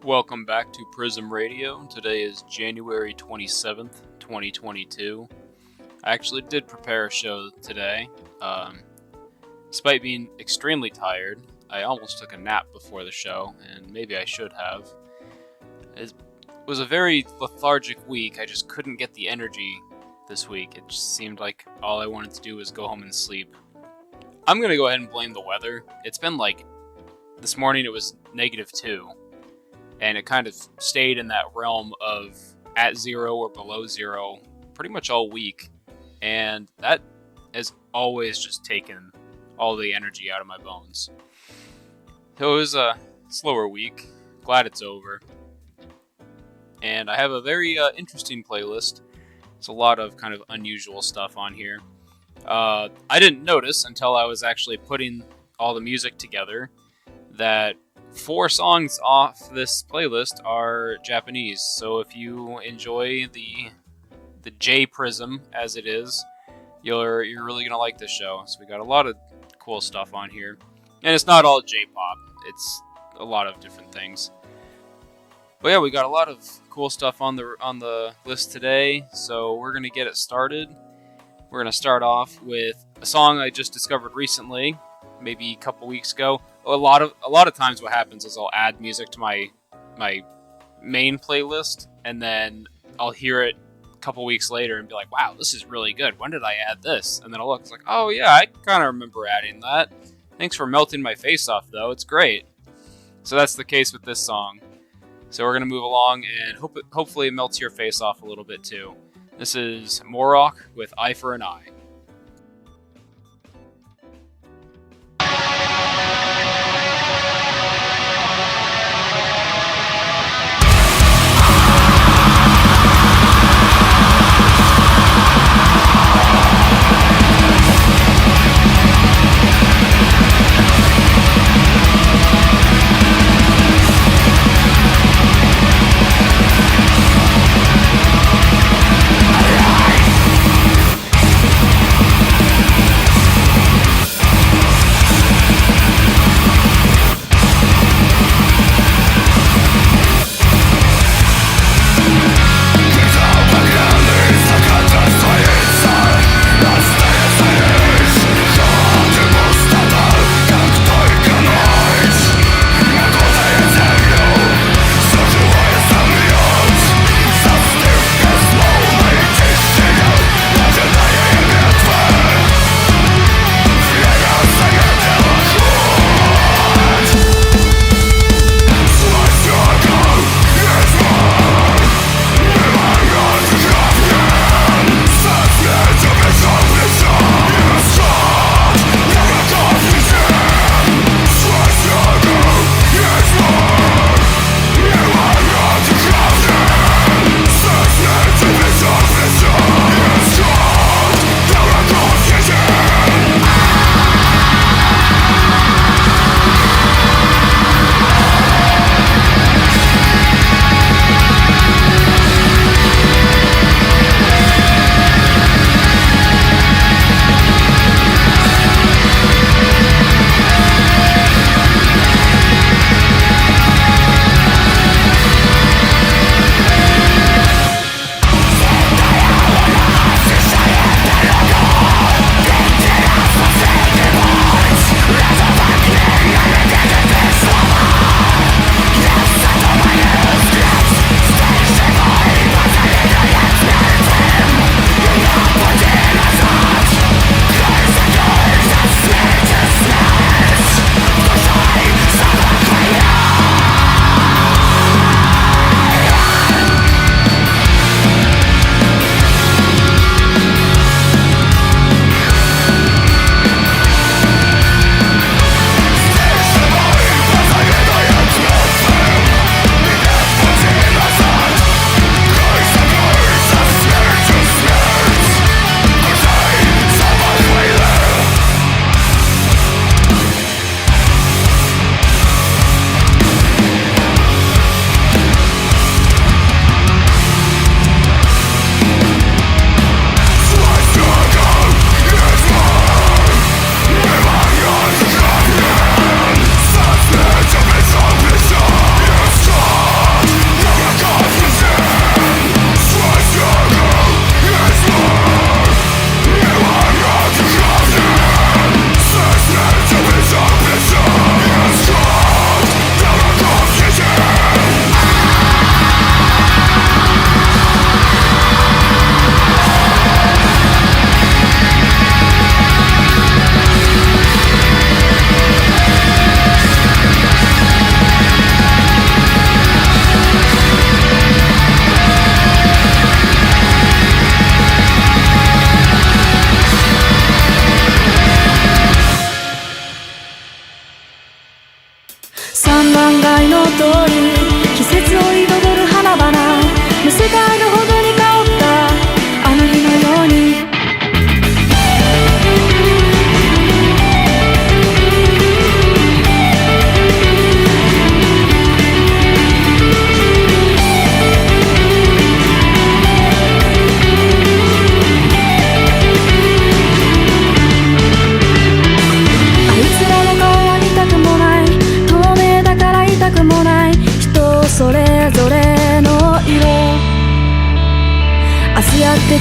Welcome back to Prism Radio. Today is January 27th, 2022. I actually did prepare a show today. Despite being extremely tired, I almost took a nap before the show, and maybe I should have. It was a very lethargic week. I just couldn't get the energy this week. It just seemed like all I wanted to do was go home and sleep. I'm going to go ahead and blame the weather. It's been like, this morning it was -2. And it kind of stayed in that realm of at 0 or below 0 pretty much all week. And that has always just taken all the energy out of my bones. So it was a slower week. Glad it's over. And I have a very interesting playlist. It's a lot of kind of unusual stuff on here. I didn't notice until I was actually putting all the music together that 4 songs off this playlist are Japanese, so if you enjoy the J Prism as it is, you're really gonna like this show. So we got a lot of cool stuff on here, and it's not all J-pop; it's a lot of different things. But yeah, we got a lot of cool stuff on the list today, so we're gonna get it started. We're gonna start off with a song I just discovered recently, maybe a couple weeks ago. A lot of times what happens is I'll add music to my main playlist, and then I'll hear it a couple weeks later and be like, wow, this is really good. When did I add this? And then I'll look, it's like, oh yeah, I kind of remember adding that. Thanks for melting my face off, though. It's great. So that's the case with this song. So we're going to move along, and hopefully it melts your face off a little bit too. This is Morok with Eye for an Eye.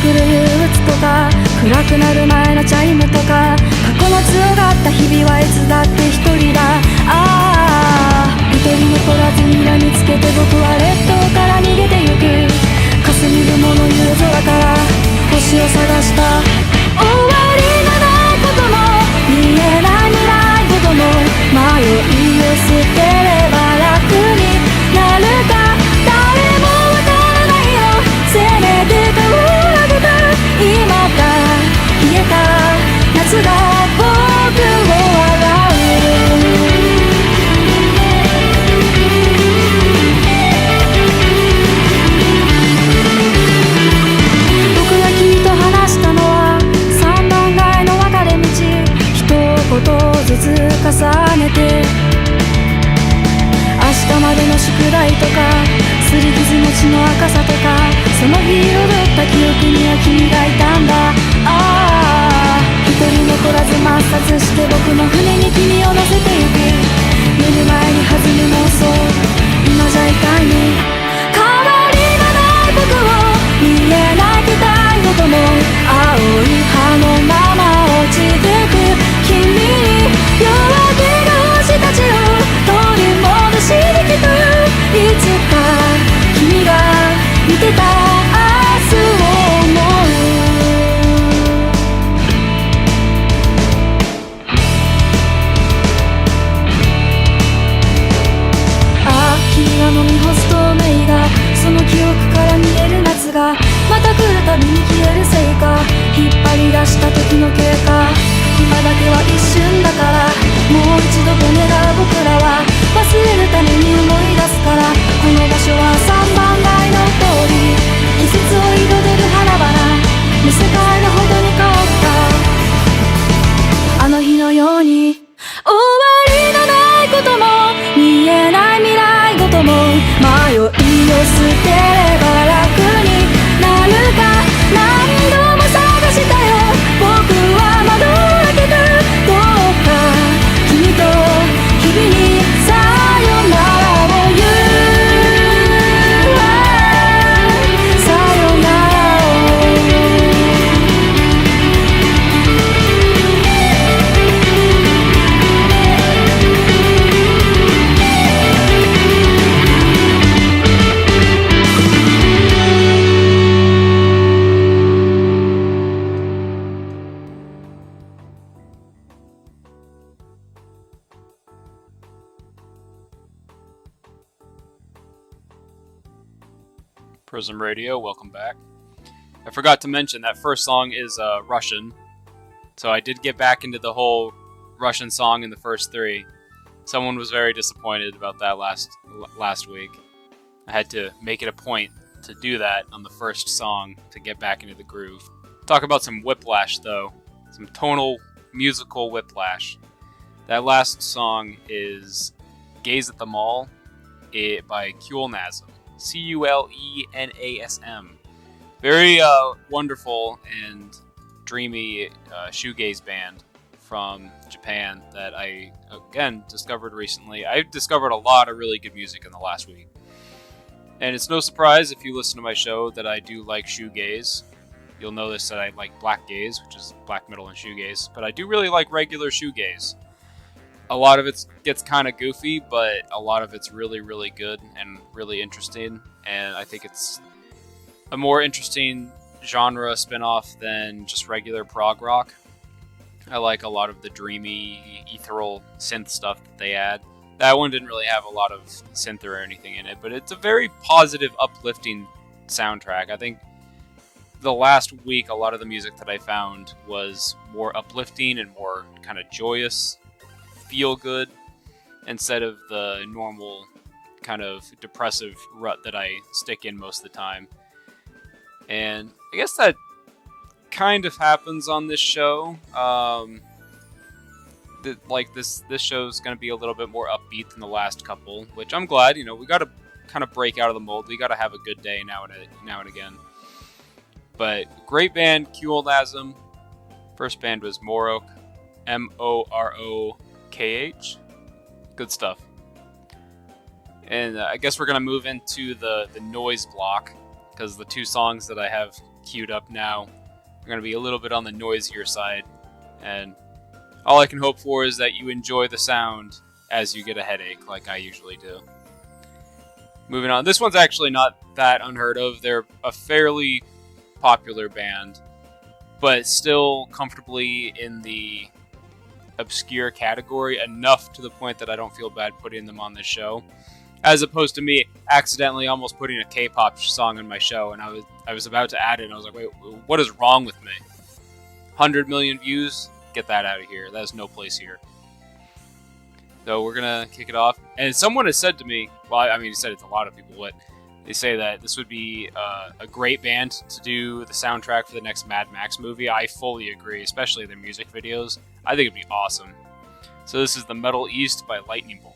来る憂鬱とか暗くなる前のチャイムとか過去の強がった日々はいつだって一人だ一人残らずにらみつけて僕は列島から逃げてゆく霞むもの夕空から星を探した終わりがないことも見えない未来ほども迷いを捨てれば楽になるか誰もわからないよせめて顔を上げた今が冷えた夏が僕を笑う僕が君と話したのは三段階の分かれ道一言ずつ重ねて明日までの宿題とか擦り傷の血の赤さとかその日彩った記憶には君がいたんだ一人残らず抹殺して僕の船に君を乗せてゆく寝る前に弾む妄想今じゃ痛いね変わりがない僕を見えない期待ほども青い葉のまま落ちてく君に夜明けが星たちを取り戻しに来たいつか君が見てた明日を思う君が飲み干す透明がその記憶から見える夏がまた来るたびに消えるせいか引っ張り出した時の経過今だけは一瞬だからもう一度と願う僕らは忘れるために思い出すからこの場所は三番街の通り季節を彩る花々無世界のほどに香ったあの日のように終わりのないことも見えない未来ごとも迷いを捨てれば楽になるか何度も探したよ僕は窓を開けたどうか君と日々にさよならを言うさよならをPrism Radio, welcome back. I forgot to mention that first song is Russian, so I did get back into the whole Russian song in the first three. Someone was very disappointed about that last week. I had to make it a point to do that on the first song to get back into the groove. Talk about some whiplash though, some tonal musical whiplash. That last song is Gaze at the Mall by Kulenasm. Culenasm. Very wonderful and dreamy shoegaze band from Japan that I, again, discovered recently. I discovered a lot of really good music in the last week. And it's no surprise if you listen to my show that I do like shoegaze. You'll notice that I like black gaze, which is black metal and shoegaze, but I do really like regular shoegaze. A lot of it gets kind of goofy, but a lot of it's really, really good and really interesting. And I think it's a more interesting genre spin-off than just regular prog rock. I like a lot of the dreamy, ethereal synth stuff that they add. That one didn't really have a lot of synth or anything in it, but it's a very positive, uplifting soundtrack. I think the last week, a lot of the music that I found was more uplifting and more kind of joyous, feel good, instead of the normal kind of depressive rut that I stick in most of the time. And I guess that kind of happens on this show. This show's going to be a little bit more upbeat than the last couple, which I'm glad. You know, we got to kind of break out of the mold. We got to have a good day now and again. But great band, Kulenasm. First band was Morok, Morokh. Good stuff. And I guess we're going to move into the noise block, because the two songs that I have queued up now are going to be a little bit on the noisier side, and all I can hope for is that you enjoy the sound as you get a headache, like I usually do. Moving on, this one's actually not that unheard of. They're a fairly popular band, but still comfortably in the obscure category, enough to the point that I don't feel bad putting them on this show, as opposed to me accidentally almost putting a K-pop song on my show, and I was about to add it, and I was like, wait, what is wrong with me? 100 million views? Get that out of here. That has no place here. So we're gonna kick it off, and someone has said to me, well, I mean, he said it to a lot of people, but they say that this would be a great band to do the soundtrack for the next Mad Max movie. I fully agree, especially their music videos. I think it'd be awesome. So this is The Metal East by Lightning Bolt.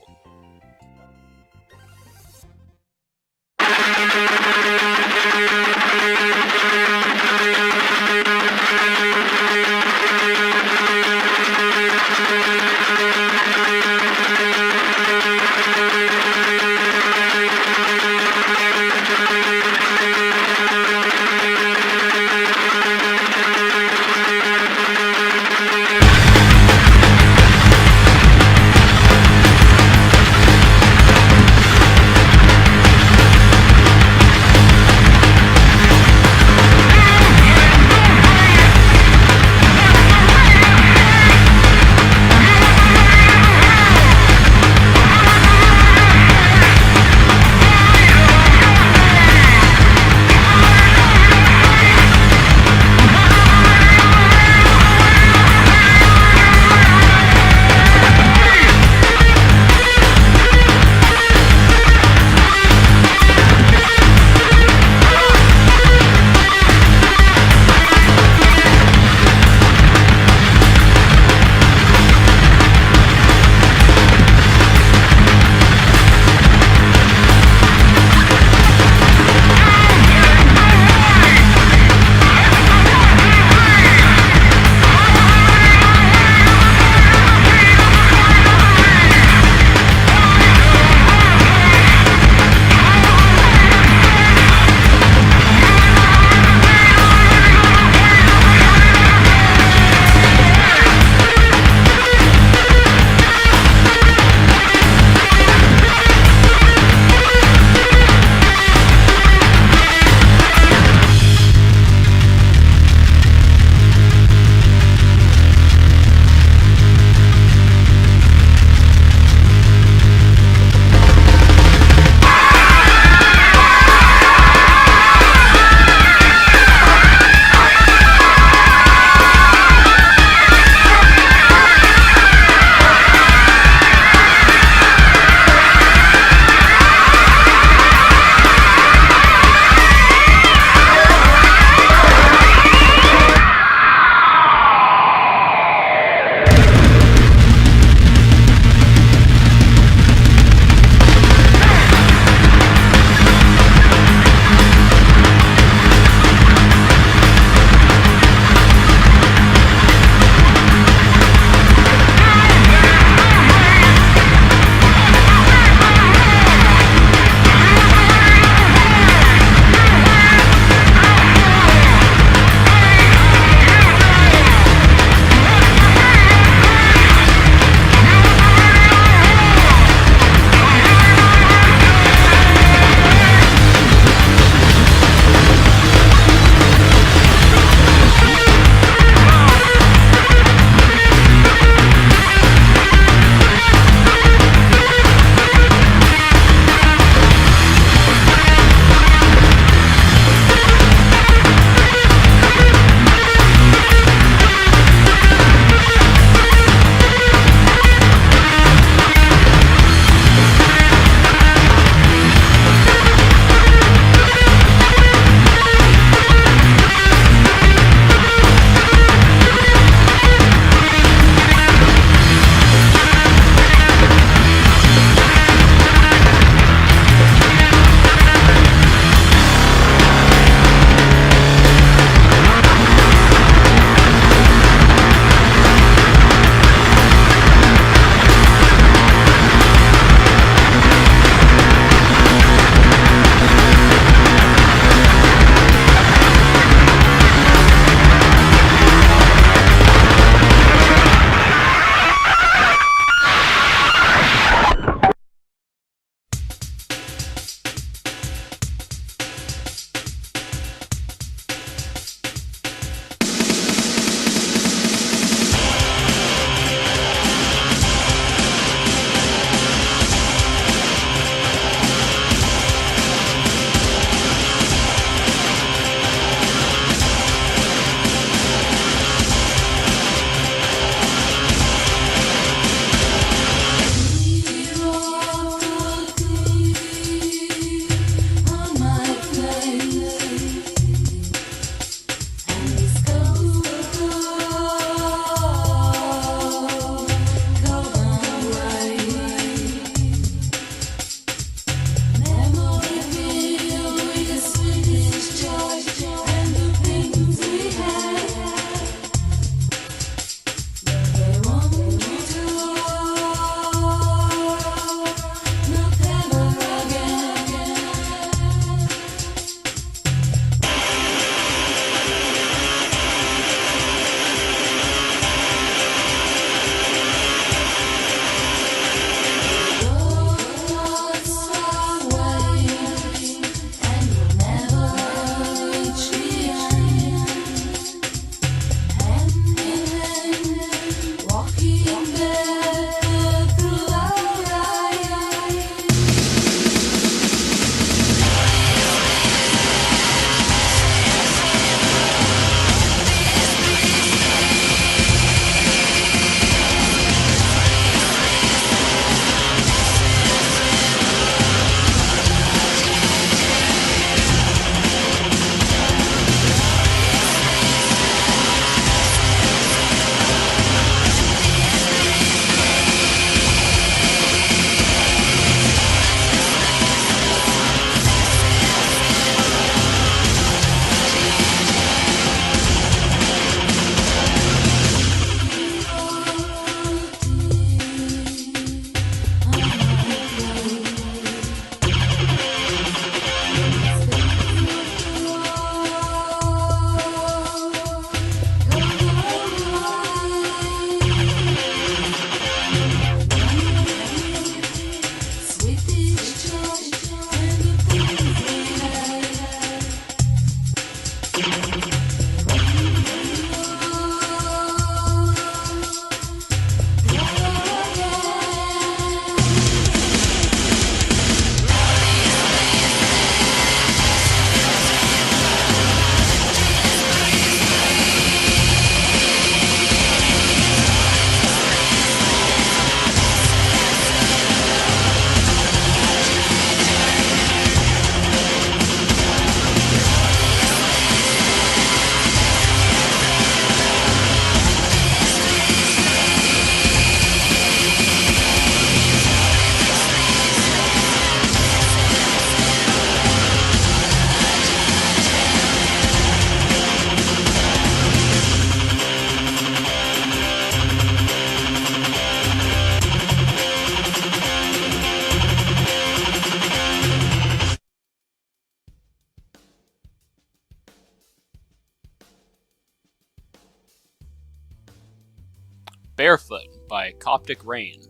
by Coptic Rain.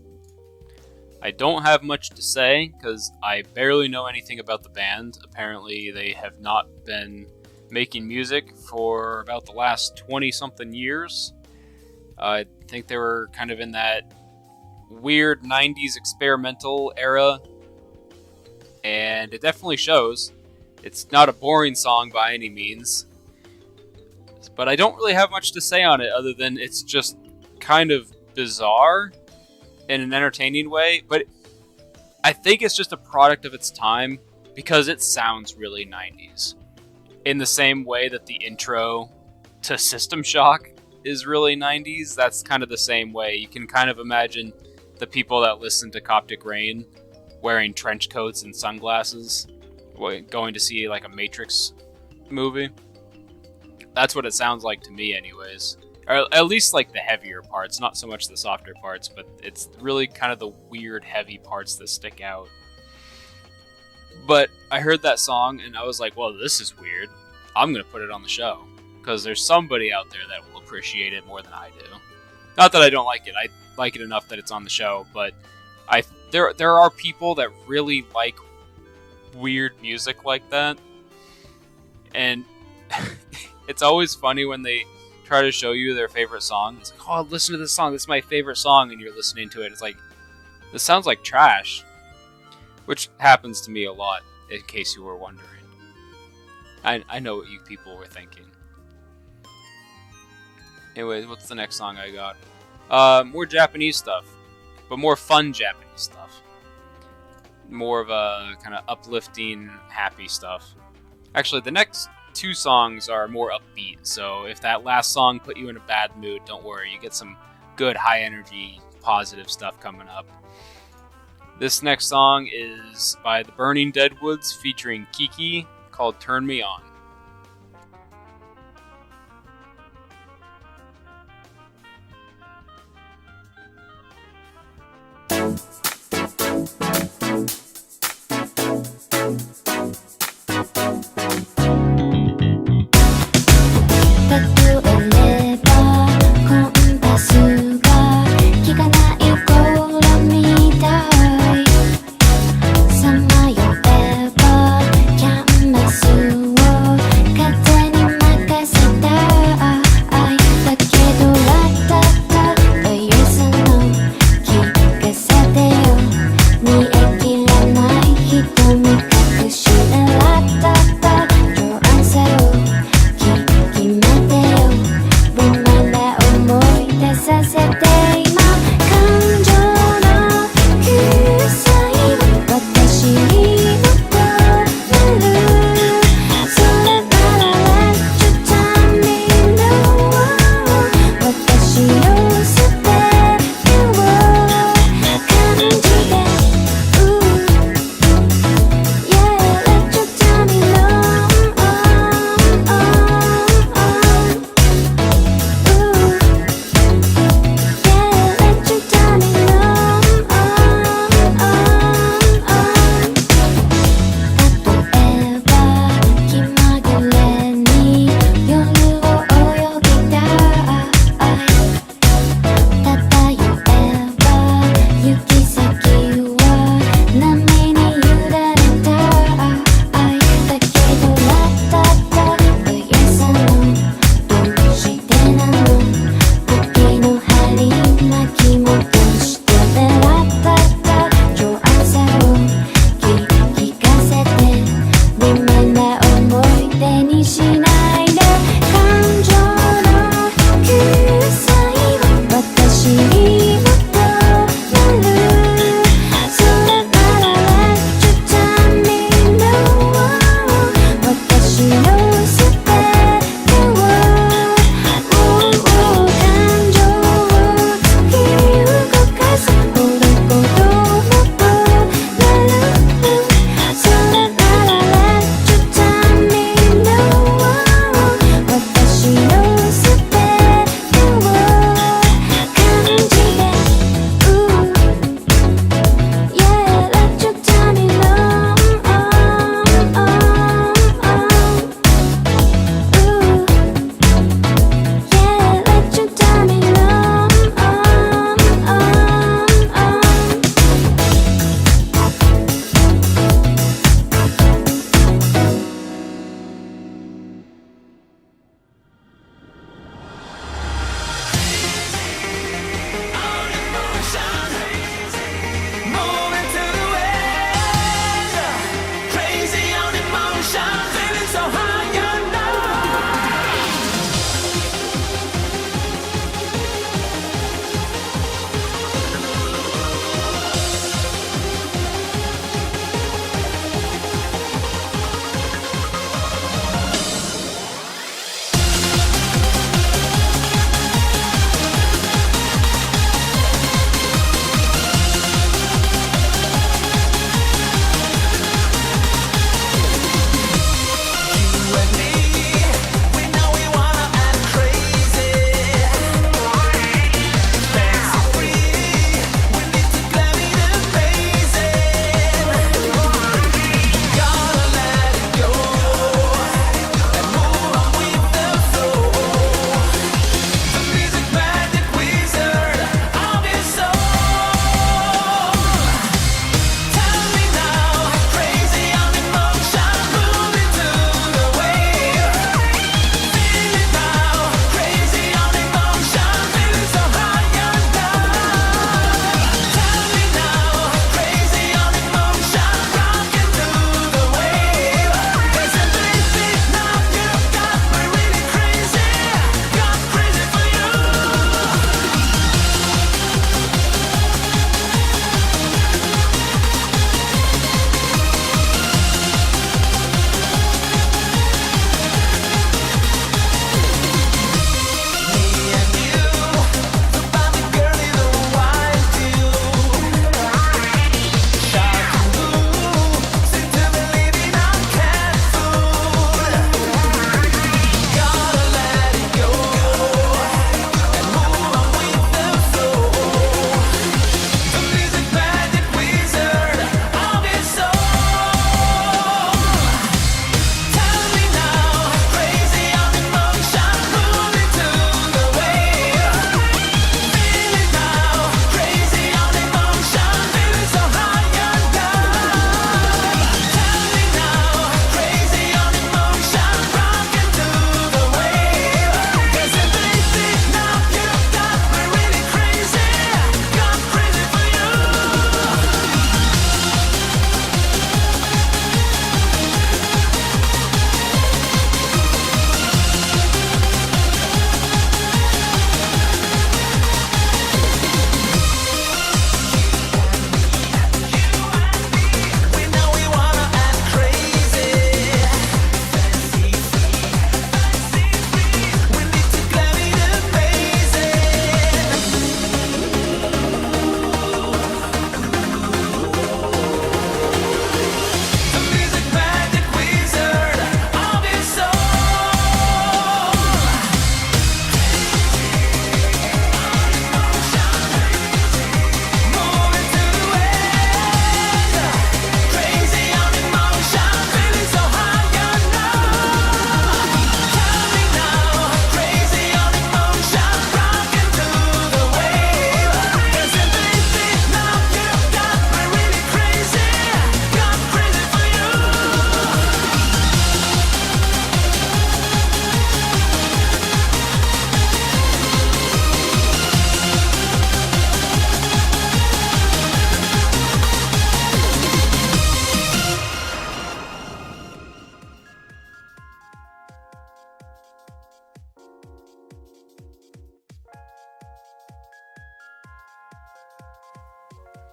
I don't have much to say because I barely know anything about the band. Apparently, they have not been making music for about the last 20-something years. I think they were kind of in that weird 90s experimental era, and it definitely shows. It's not a boring song by any means, but I don't really have much to say on it other than it's just kind of bizarre in an entertaining way, but I think it's just a product of its time because it sounds really 90s. In the same way that the intro to System Shock is really 90s, that's kind of the same way. You can kind of imagine the people that listen to Coptic Rain wearing trench coats and sunglasses, going to see like a Matrix movie. That's what it sounds like to me anyways. Or at least like the heavier parts, not so much the softer parts, but it's really kind of the weird heavy parts that stick out. But I heard that song and I was like, well, this is weird. I'm going to put it on the show because there's somebody out there that will appreciate it more than I do. Not that I don't like it. I like it enough that it's on the show, but there are people that really like weird music like that. And it's always funny when they try to show you their favorite song. It's like, oh, listen to this song. This is my favorite song. And you're listening to it. It's like, this sounds like trash. Which happens to me a lot, in case you were wondering. I know what you people were thinking. Anyways, what's the next song I got? More Japanese stuff. But more fun Japanese stuff. More of a kind of uplifting, happy stuff. Actually, the next 2 songs are more upbeat, so if that last song put you in a bad mood, don't worry, you get some good high energy positive stuff coming up. This next song is by the Burning Deadwoods featuring Kiki, called Turn Me On. Say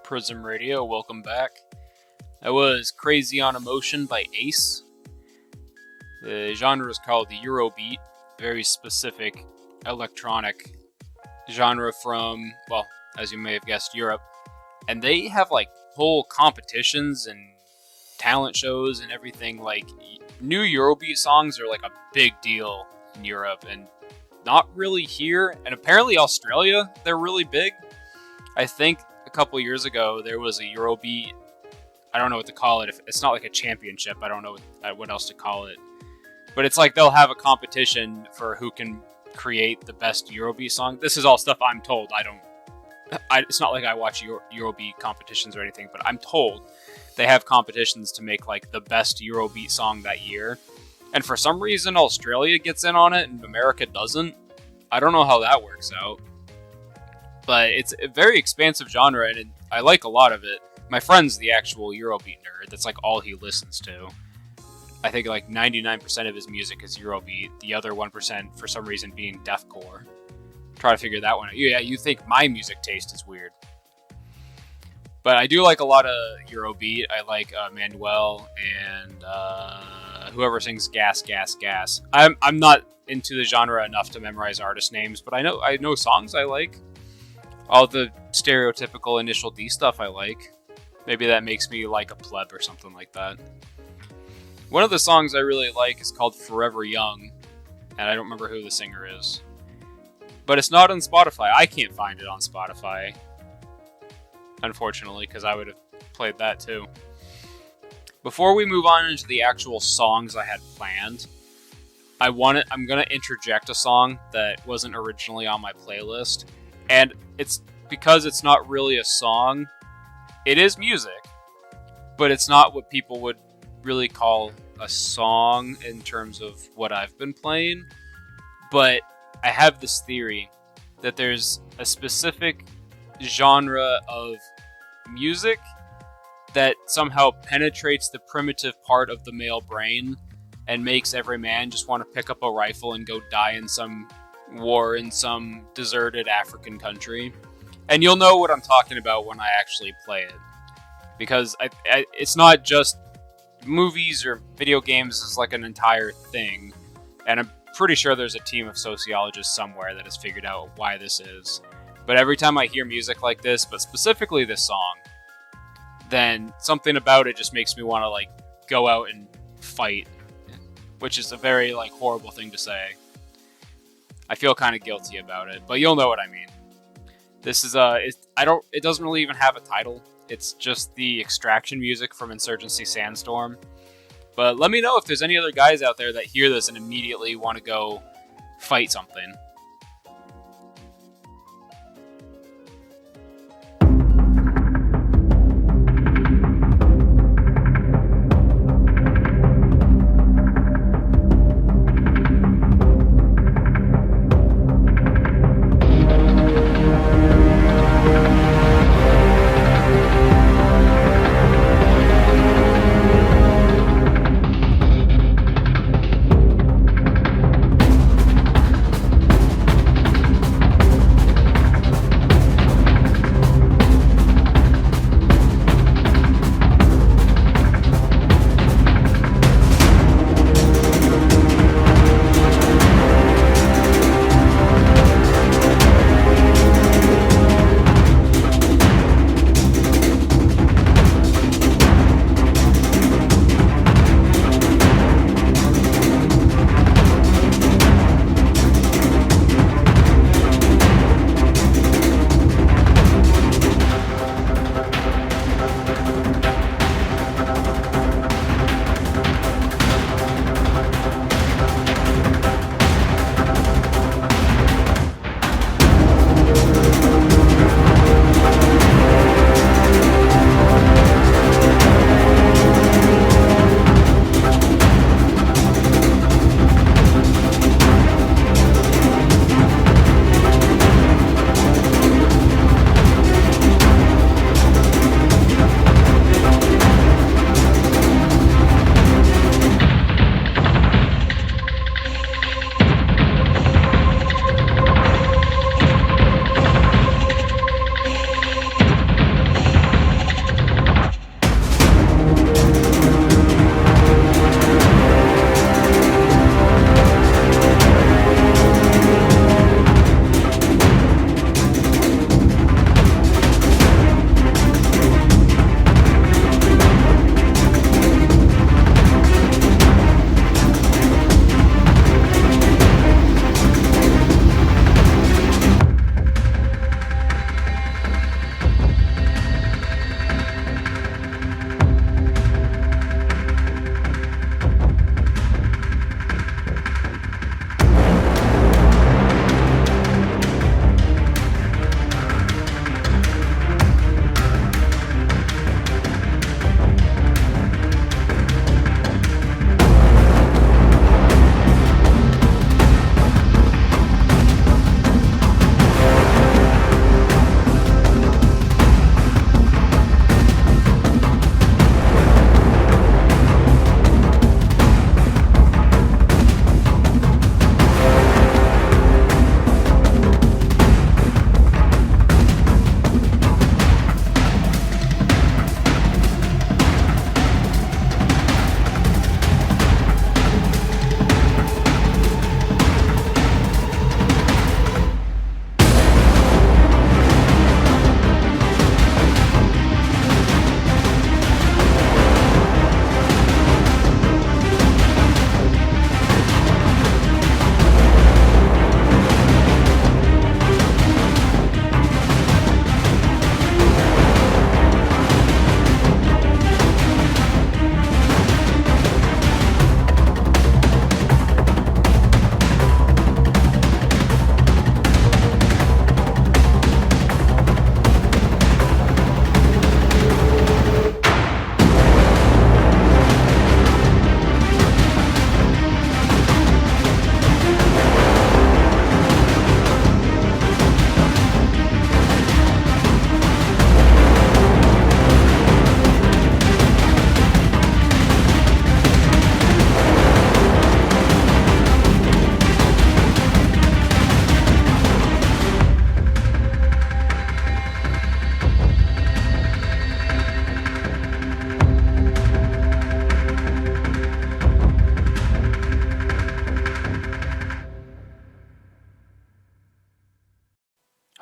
Prism Radio. Welcome back. That was Crazy on Emotion by Ace. The genre is called the Eurobeat, very specific electronic genre from, well, as you may have guessed, Europe. And they have like whole competitions and talent shows and everything. Like, new Eurobeat songs are like a big deal in Europe and not really here. And apparently Australia, they're really big. I think a couple years ago there was a Eurobeat, I don't know what to call it. It's not like a championship. I don't know what else to call it. But it's like they'll have a competition for who can create the best Eurobeat song. This is all stuff I'm told. It's not like I watch Eurobeat competitions or anything, but I'm told they have competitions to make like the best Eurobeat song that year. And for some reason, Australia gets in on it and America doesn't. I don't know how that works out. But it's a very expansive genre, and I like a lot of it. My friend's the actual Eurobeat nerd. That's like all he listens to. I think like 99% of his music is Eurobeat. The other 1% for some reason being deathcore. Try to figure that one out. Yeah, you think my music taste is weird. But I do like a lot of Eurobeat. I like Manuel and whoever sings Gas, Gas, Gas. I'm not into the genre enough to memorize artist names, but I know songs I like. All the stereotypical Initial D stuff I like. Maybe that makes me like a pleb or something like that. One of the songs I really like is called Forever Young, and I don't remember who the singer is. But it's not on Spotify. I can't find it on Spotify, unfortunately, because I would have played that too. Before we move on into the actual songs I had planned, I'm going to interject a song that wasn't originally on my playlist. And it's because it's not really a song. It is music, but it's not what people would really call a song in terms of what I've been playing. But I have this theory that there's a specific genre of music that somehow penetrates the primitive part of the male brain and makes every man just want to pick up a rifle and go die in some war in some deserted African country. And you'll know what I'm talking about when I actually play it. Because it's not just movies or video games, it's like an entire thing. And I'm pretty sure there's a team of sociologists somewhere that has figured out why this is. But every time I hear music like this, but specifically this song, then something about it just makes me want to like go out and fight. Which is a very like horrible thing to say. I feel kind of guilty about it, but you'll know what I mean. This is it doesn't really even have a title. It's just the extraction music from Insurgency Sandstorm. But let me know if there's any other guys out there that hear this and immediately want to go fight something.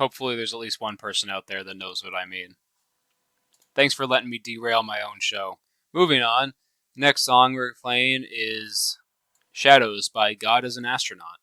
Hopefully there's at least one person out there that knows what I mean. Thanks for letting me derail my own show. Moving on, next song we're playing is Shadows by God is an Astronaut.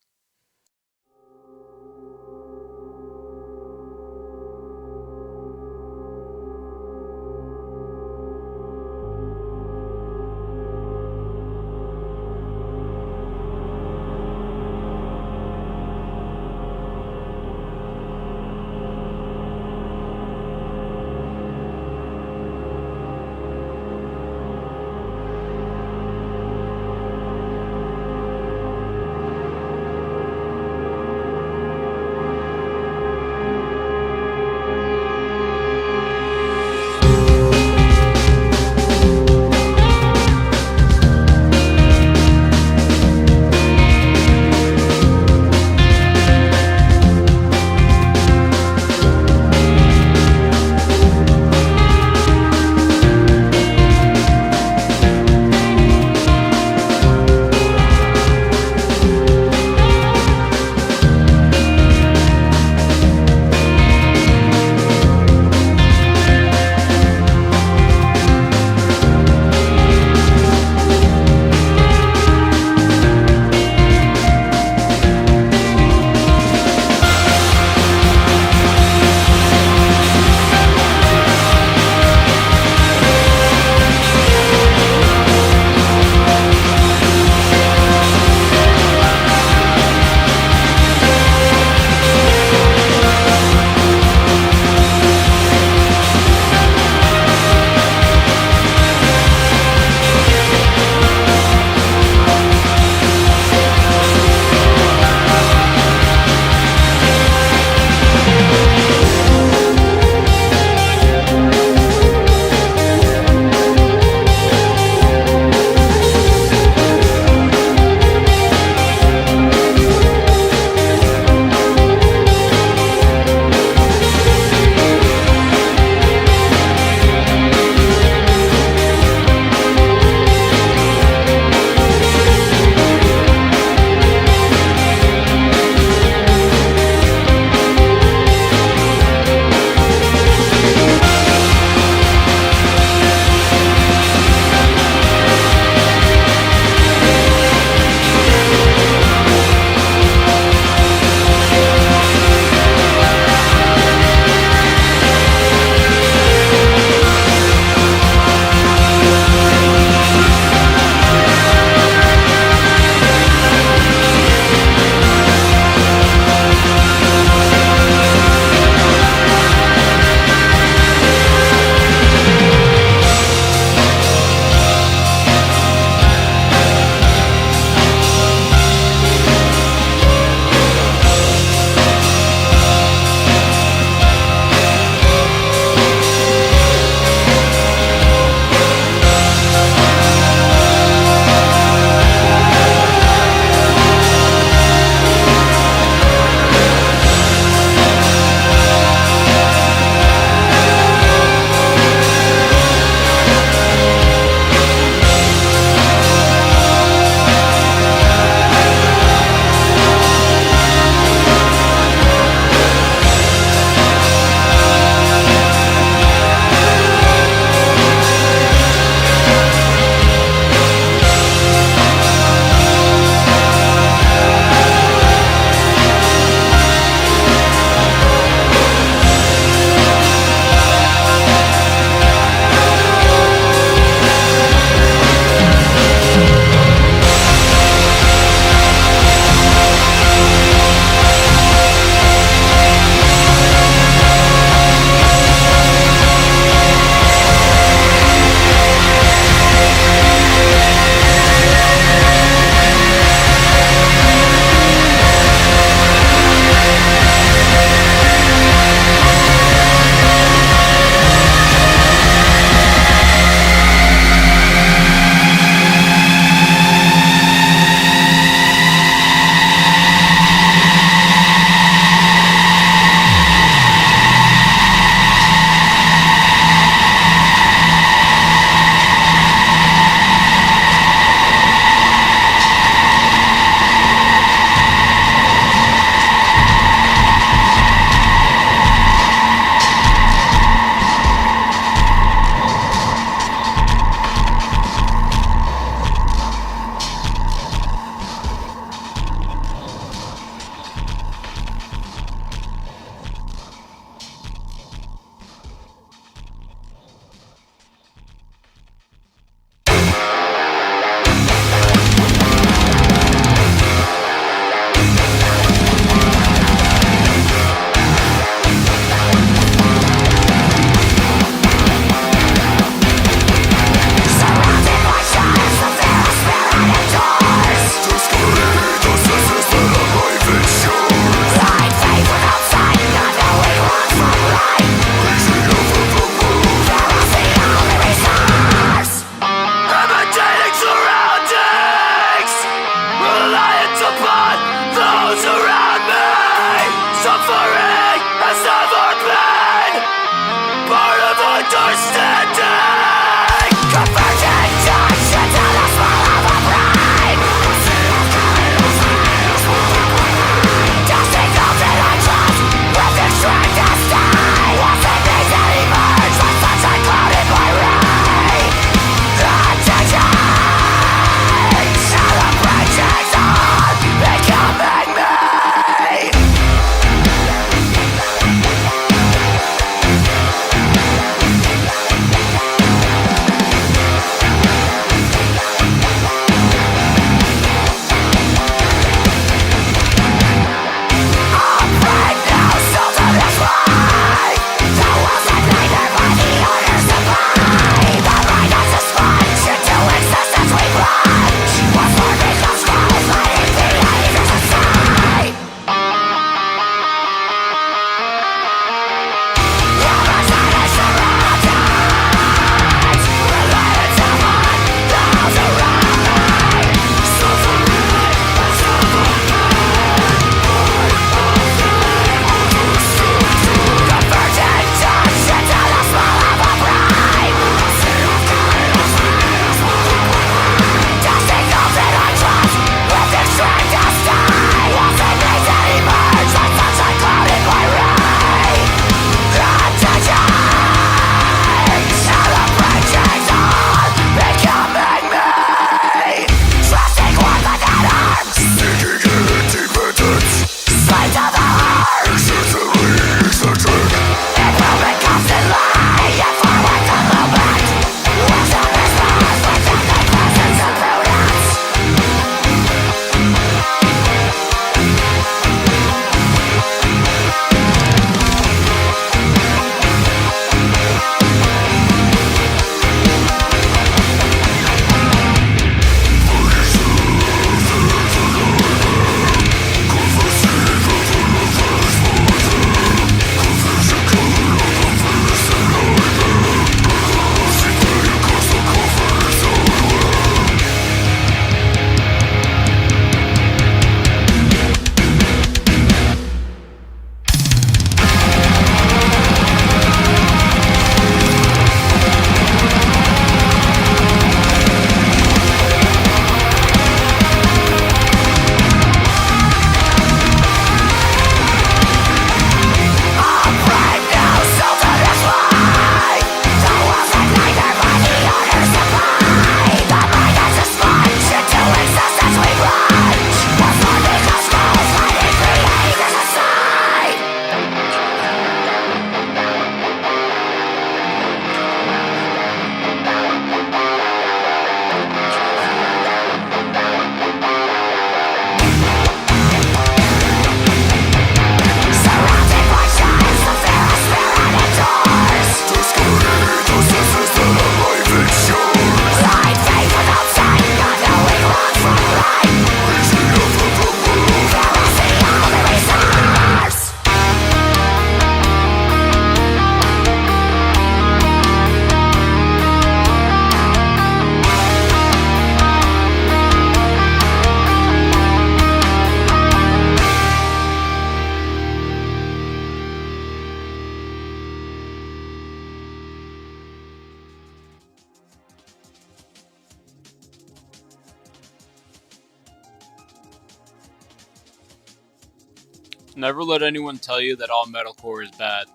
Never let anyone tell you that all metalcore is bad.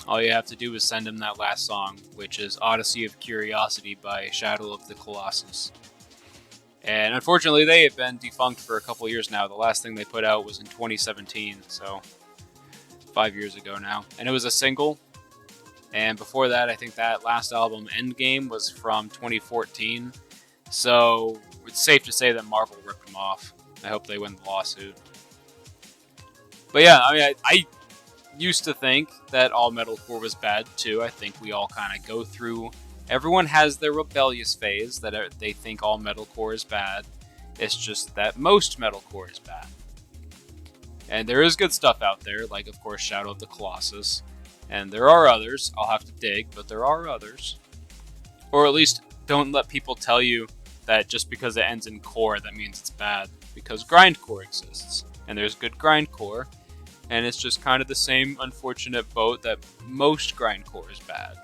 All you have to do is send them that last song, which is Odyssey of Curiosity by Shadow of the Colossus. And unfortunately, they have been defunct for a couple years now. The last thing they put out was in 2017, so 5 years ago now. And it was a single. And before that, I think that last album, Endgame, was from 2014. So it's safe to say that Marvel ripped them off. I hope they win the lawsuit. But yeah, I mean, I used to think that all metalcore was bad too. I think we all kind of go through. Everyone has their rebellious phase that they think all metalcore is bad. It's just that most metalcore is bad. And there is good stuff out there, like of course Shadow of the Colossus. And there are others. I'll have to dig, but there are others. Or at least don't let people tell you that just because it ends in core, that means it's bad. Because grindcore exists. And there's good grindcore. And it's just kind of the same unfortunate boat that most grindcore is bad.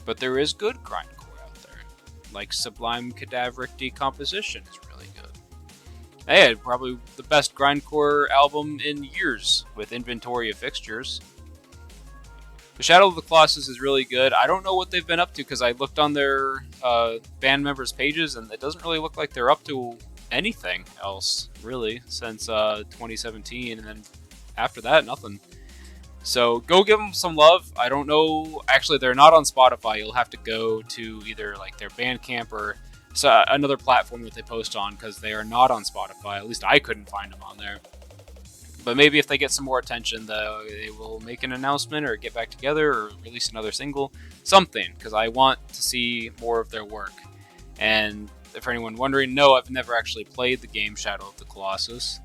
but there is good grindcore out there. Like Sublime Cadaveric Decomposition is really good. They had probably the best grindcore album in years with Inventory of Fixtures. The Shadow of the Colossus is really good. I don't know what they've been up to because I looked on their band members' pages and it doesn't really look like they're up to anything else, really, since 2017, and then after that, nothing. So go give them some love. I don't know. Actually, they're not on Spotify. You'll have to go to either like their Bandcamp or another platform that they post on because they are not on Spotify. At least I couldn't find them on there. But maybe if they get some more attention, they will make an announcement or get back together or release another single, something, because I want to see more of their work. And for anyone wondering, no, I've never actually played the game Shadow of the Colossus,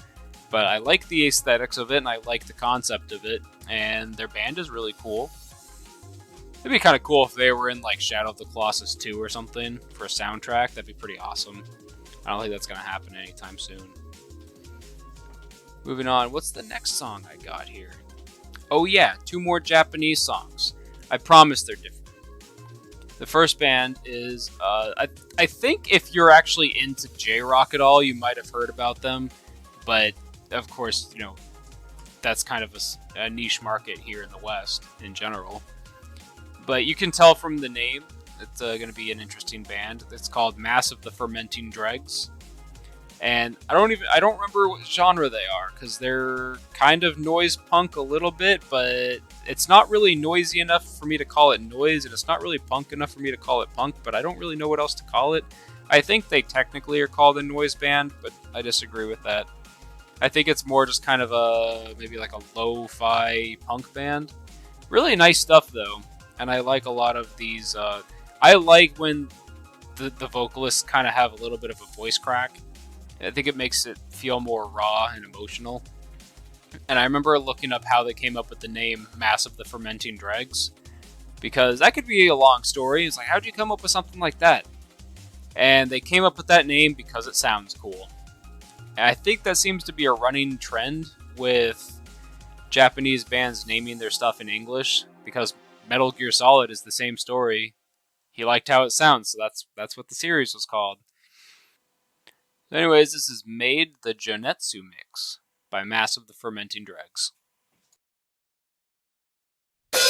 but I like the aesthetics of it and I like the concept of it, and their band is really cool. It'd be kind of cool if they were in like Shadow of the Colossus 2 or something for a soundtrack. That'd be pretty awesome. I don't think that's going to happen anytime soon. Moving on, what's the next song I got here? Oh yeah, 2 more Japanese songs. I promise they're different. The first band is, I think if you're actually into J-Rock at all, you might have heard about them. But, of course, you know, that's kind of a niche market here in the West in general. But you can tell from the name, it's going to be an interesting band. It's called Mass of the Fermenting Dregs. And I don't remember what genre they are, because they're kind of noise punk a little bit, but it's not really noisy enough for me to call it noise, and it's not really punk enough for me to call it punk, but I don't really know what else to call it. I think they technically are called a noise band, but I disagree with that. I think it's more just kind of maybe like a lo-fi punk band. Really nice stuff, though, and I like a lot of these. I like when the vocalists kind of have a little bit of a voice crack. I think it makes it feel more raw and emotional. And I remember looking up how they came up with the name Mass of the Fermenting Dregs, because that could be a long story. It's like, how'd you come up with something like that? And they came up with that name because it sounds cool. And I think that seems to be a running trend with Japanese bands naming their stuff in English, because Metal Gear Solid is the same story. He liked how it sounds, so that's what the series was called. Anyways, this is Made the Jonetsu Mix by Mass of the Fermenting Dregs. I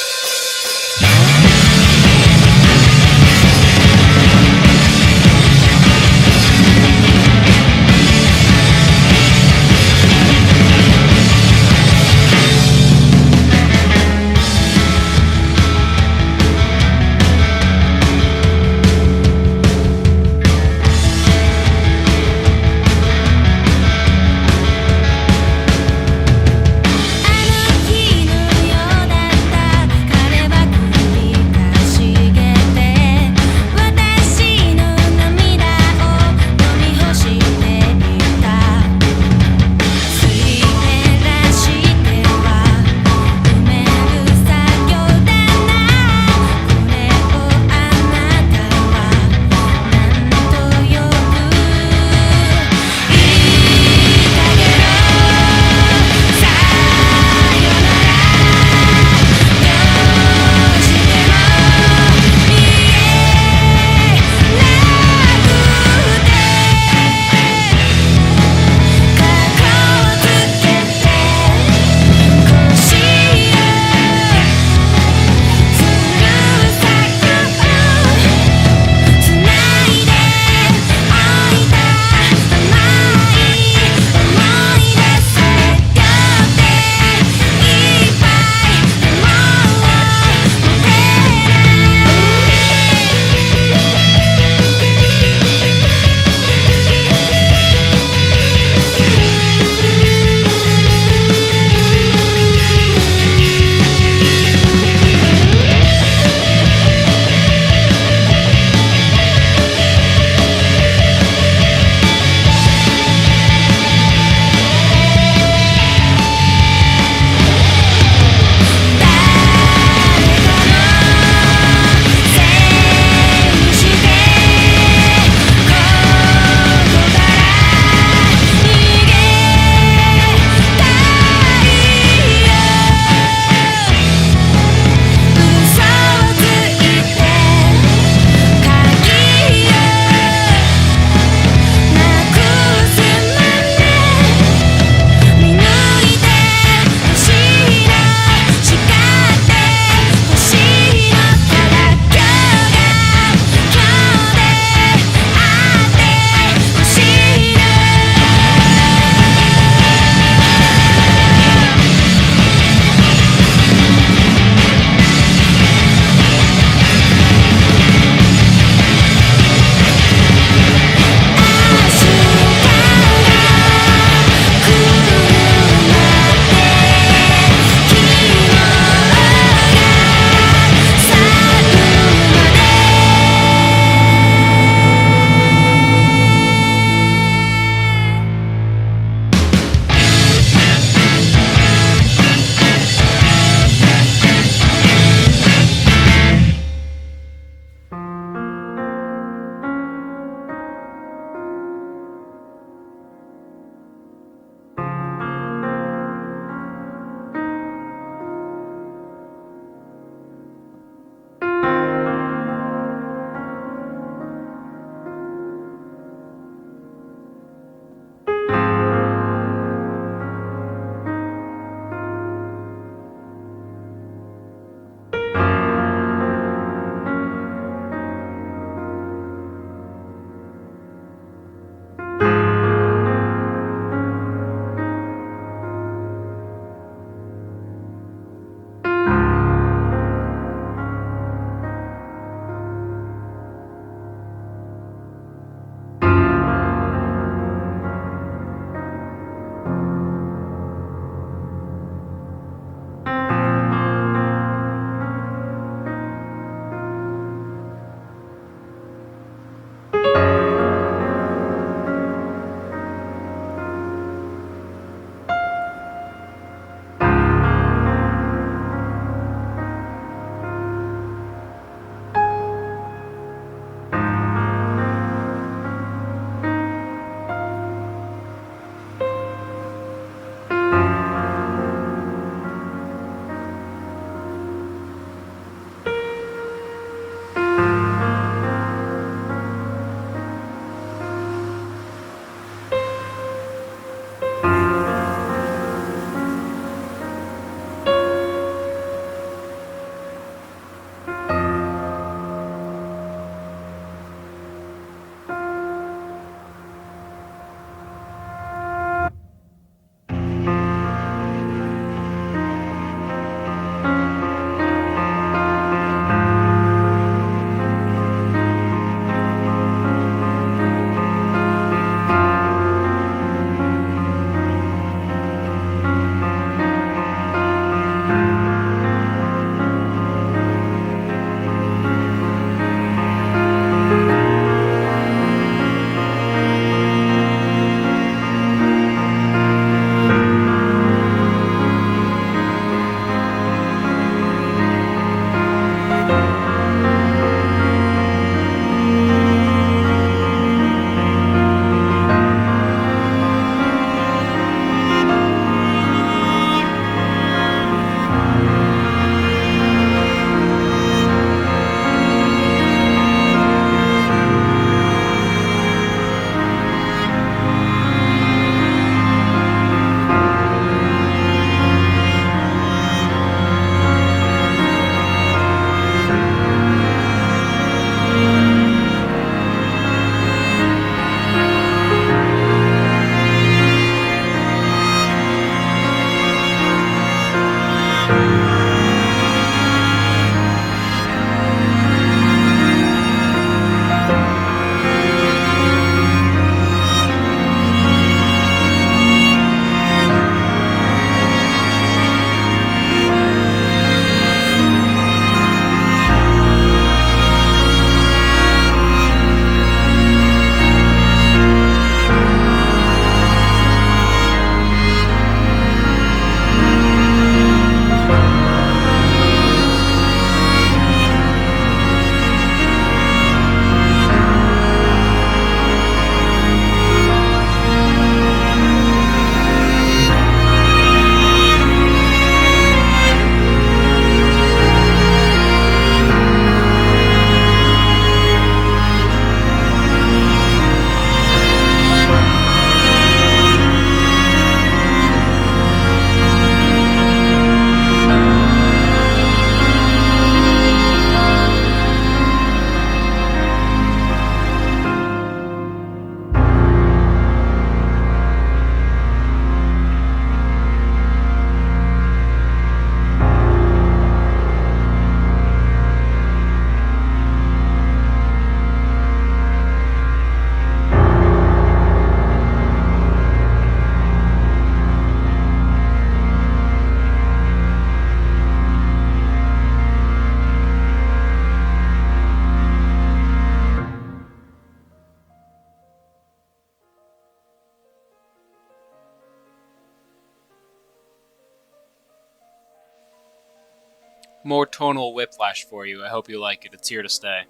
more tonal whiplash for you. I hope you like it. It's here to stay.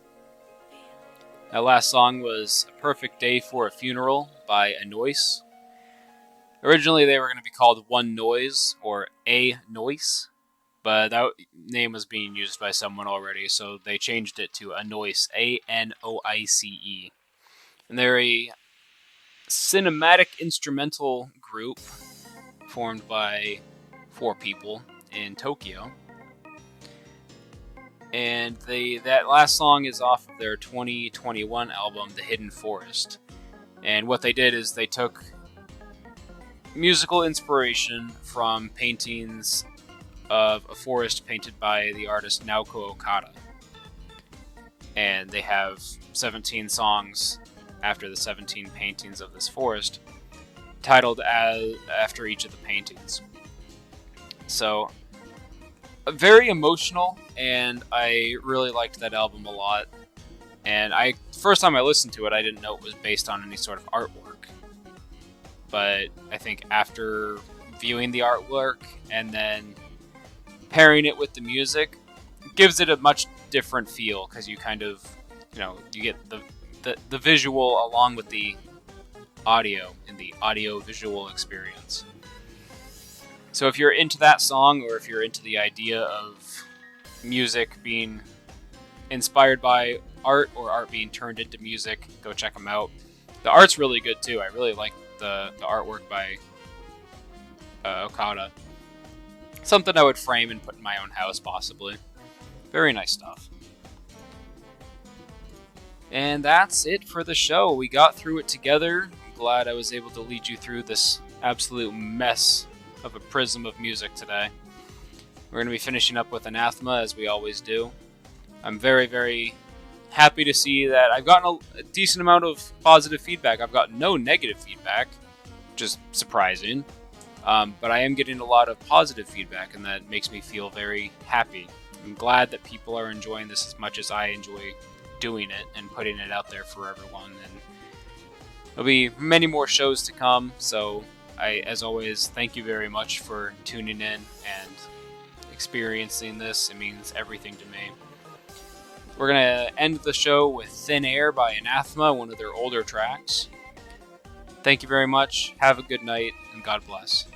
That last song was A Perfect Day for a Funeral by Anois. Originally, they were going to be called One Noise or A Noise, but that name was being used by someone already, so they changed it to Anoice, Anoice. And they're a cinematic instrumental group formed by 4 people in Tokyo. And that last song is off of their 2021 album, The Hidden Forest. And what they did is they took musical inspiration from paintings of a forest painted by the artist Naoko Okada. And they have 17 songs after the 17 paintings of this forest, titled after each of the paintings. So, very emotional, and I really liked that album a lot. And first time I listened to it, I didn't know it was based on any sort of artwork. But I think after viewing the artwork and then pairing it with the music, it gives it a much different feel, because you kind of, you get the visual along with the audio in the audio-visual experience. So if you're into that song, or if you're into the idea of music being inspired by art or art being turned into music, go check them out. The art's really good too. I really like the artwork by Okada. Something I would frame and put in my own house, possibly. Very nice stuff. And that's it for the show. We got through it together. I'm glad I was able to lead you through this absolute mess of a prism of music today. We're going to be finishing up with Anathema, as we always do. I'm very, very happy to see that I've gotten a decent amount of positive feedback. I've gotten no negative feedback, which is surprising. But I am getting a lot of positive feedback, and that makes me feel very happy. I'm glad that people are enjoying this as much as I enjoy doing it and putting it out there for everyone. And there'll be many more shows to come, so as always, thank you very much for tuning in and experiencing this. It means everything to me. We're going to end the show with Thin Air by Anathema, one of their older tracks. Thank you very much. Have a good night, and God bless.